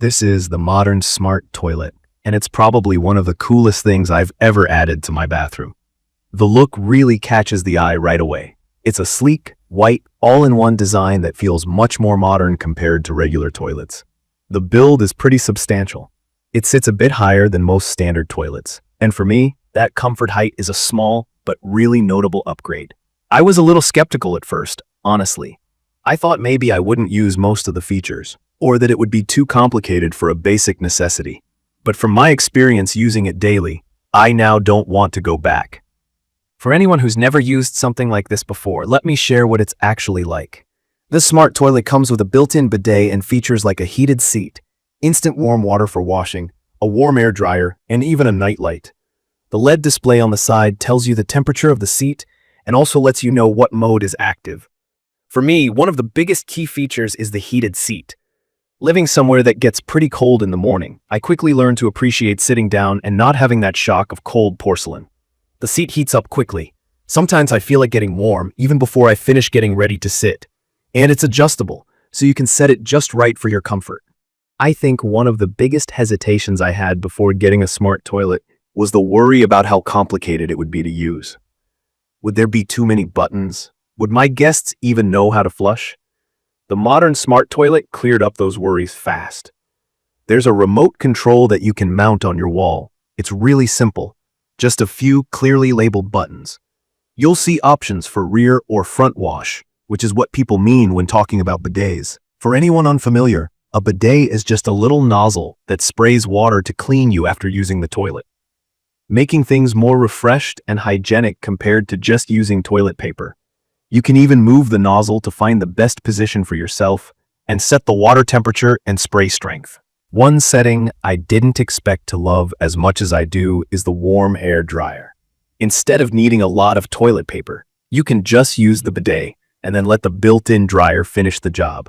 This is the Modern Smart Toilet, and it's probably one of the coolest things I've ever added to my bathroom. The look really catches the eye right away. It's a sleek, white, all-in-one design that feels much more modern compared to regular toilets. The build is pretty substantial. It sits a bit higher than most standard toilets, and for me, that comfort height is a small but really notable upgrade. I was a little skeptical at first, honestly. I thought maybe I wouldn't use most of the features, or that it would be too complicated for a basic necessity. But from my experience using it daily, I now don't want to go back. For anyone who's never used something like this before, let me share what it's actually like. This smart toilet comes with a built-in bidet and features like a heated seat, instant warm water for washing, a warm air dryer, and even a night light. The LED display on the side tells you the temperature of the seat and also lets you know what mode is active. For me, one of the biggest key features is the heated seat. Living somewhere that gets pretty cold in the morning, I quickly learned to appreciate sitting down and not having that shock of cold porcelain. The seat heats up quickly. Sometimes I feel like getting warm even before I finish getting ready to sit. And it's adjustable, so you can set it just right for your comfort. I think one of the biggest hesitations I had before getting a smart toilet was the worry about how complicated it would be to use. Would there be too many buttons? Would my guests even know how to flush? The modern smart toilet cleared up those worries fast. There's a remote control that you can mount on your wall. It's really simple, just a few clearly labeled buttons. You'll see options for rear or front wash, which is what people mean when talking about bidets. For anyone unfamiliar, a bidet is just a little nozzle that sprays water to clean you after using the toilet, making things more refreshed and hygienic compared to just using toilet paper. You can even move the nozzle to find the best position for yourself and set the water temperature and spray strength. One setting I didn't expect to love as much as I do is the warm air dryer. Instead of needing a lot of toilet paper, you can just use the bidet and then let the built-in dryer finish the job.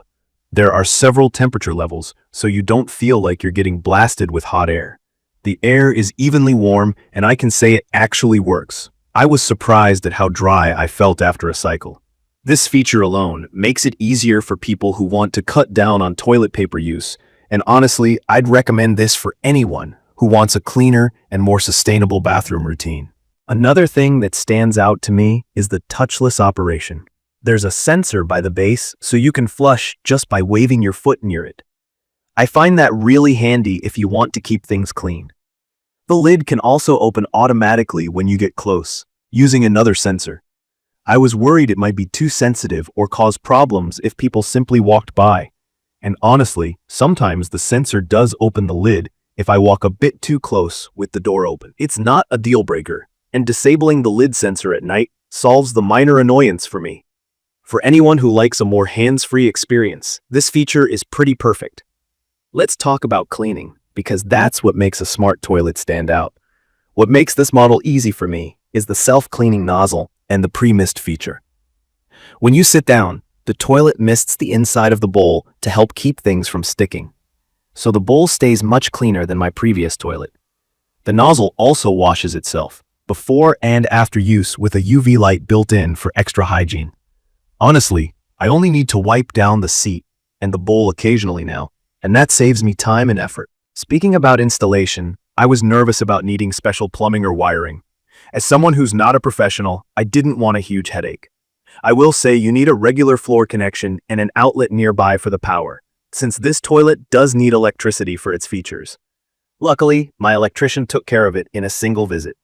There are several temperature levels, so you don't feel like you're getting blasted with hot air. The air is evenly warm, and I can say it actually works. I was surprised at how dry I felt after a cycle. This feature alone makes it easier for people who want to cut down on toilet paper use, and honestly, I'd recommend this for anyone who wants a cleaner and more sustainable bathroom routine. Another thing that stands out to me is the touchless operation. There's a sensor by the base, so you can flush just by waving your foot near it. I find that really handy if you want to keep things clean. The lid can also open automatically when you get close, using another sensor. I was worried it might be too sensitive or cause problems if people simply walked by. And honestly, sometimes the sensor does open the lid if I walk a bit too close with the door open. It's not a deal breaker, and disabling the lid sensor at night solves the minor annoyance for me. For anyone who likes a more hands-free experience, this feature is pretty perfect. Let's talk about cleaning, because that's what makes a smart toilet stand out. What makes this model easy for me is the self-cleaning nozzle and the pre-mist feature. When you sit down, the toilet mists the inside of the bowl to help keep things from sticking. So the bowl stays much cleaner than my previous toilet. The nozzle also washes itself, before and after use, with a UV light built in for extra hygiene. Honestly, I only need to wipe down the seat and the bowl occasionally now, and that saves me time and effort. Speaking about installation, I was nervous about needing special plumbing or wiring. As someone who's not a professional, I didn't want a huge headache. I will say you need a regular floor connection and an outlet nearby for the power, since this toilet does need electricity for its features. Luckily, my electrician took care of it in a single visit.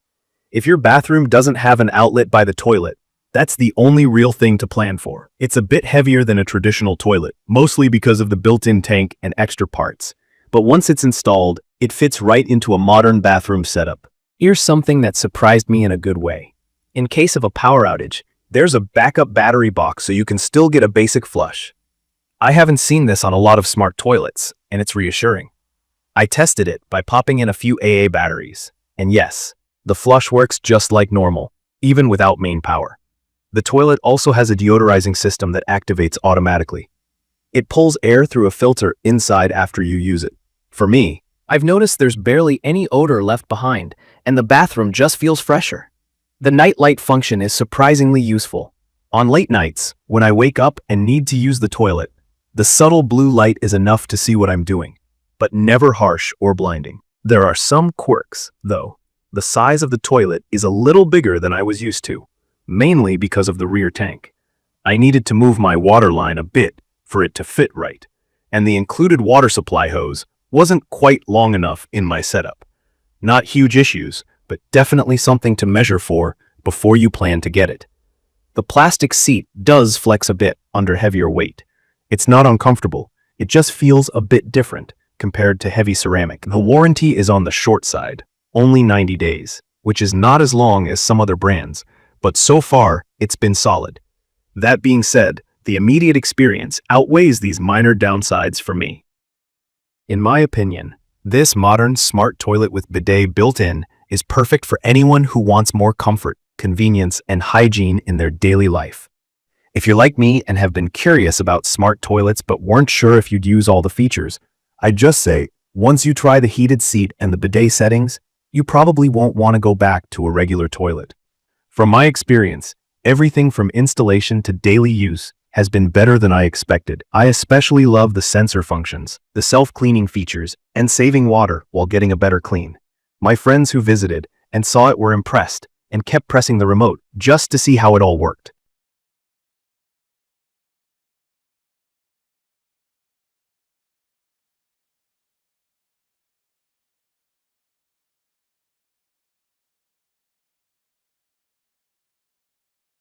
If your bathroom doesn't have an outlet by the toilet, that's the only real thing to plan for. It's a bit heavier than a traditional toilet, mostly because of the built-in tank and extra parts. But once it's installed, it fits right into a modern bathroom setup. Here's something that surprised me in a good way. In case of a power outage, there's a backup battery box so you can still get a basic flush. I haven't seen this on a lot of smart toilets, and it's reassuring. I tested it by popping in a few AA batteries, and yes, the flush works just like normal, even without main power. The toilet also has a deodorizing system that activates automatically. It pulls air through a filter inside after you use it. For me, I've noticed there's barely any odor left behind, and the bathroom just feels fresher. The night light function is surprisingly useful. On late nights, when I wake up and need to use the toilet, the subtle blue light is enough to see what I'm doing. but never harsh or blinding. There are some quirks, though. The size of the toilet is a little bigger than I was used to, mainly because of the rear tank. I needed to move my water line a bit for it to fit right, and the included water supply hose wasn't quite long enough in my setup. Not huge issues, but definitely something to measure for before you plan to get it. The plastic seat does flex a bit under heavier weight. It's not uncomfortable, it just feels a bit different compared to heavy ceramic. The warranty is on the short side, only 90 days, which is not as long as some other brands, but so far it's been solid. That being said, the immediate experience outweighs these minor downsides for me. In my opinion, this modern smart toilet with bidet built in is perfect for anyone who wants more comfort, convenience, and hygiene in their daily life. If you're like me and have been curious about smart toilets but weren't sure if you'd use all the features, I'd just say, once you try the heated seat and the bidet settings, you probably won't want to go back to a regular toilet. From my experience, everything from installation to daily use has been better than I expected. I especially love the sensor functions, the self-cleaning features, and saving water while getting a better clean. My friends who visited and saw it were impressed and kept pressing the remote just to see how it all worked.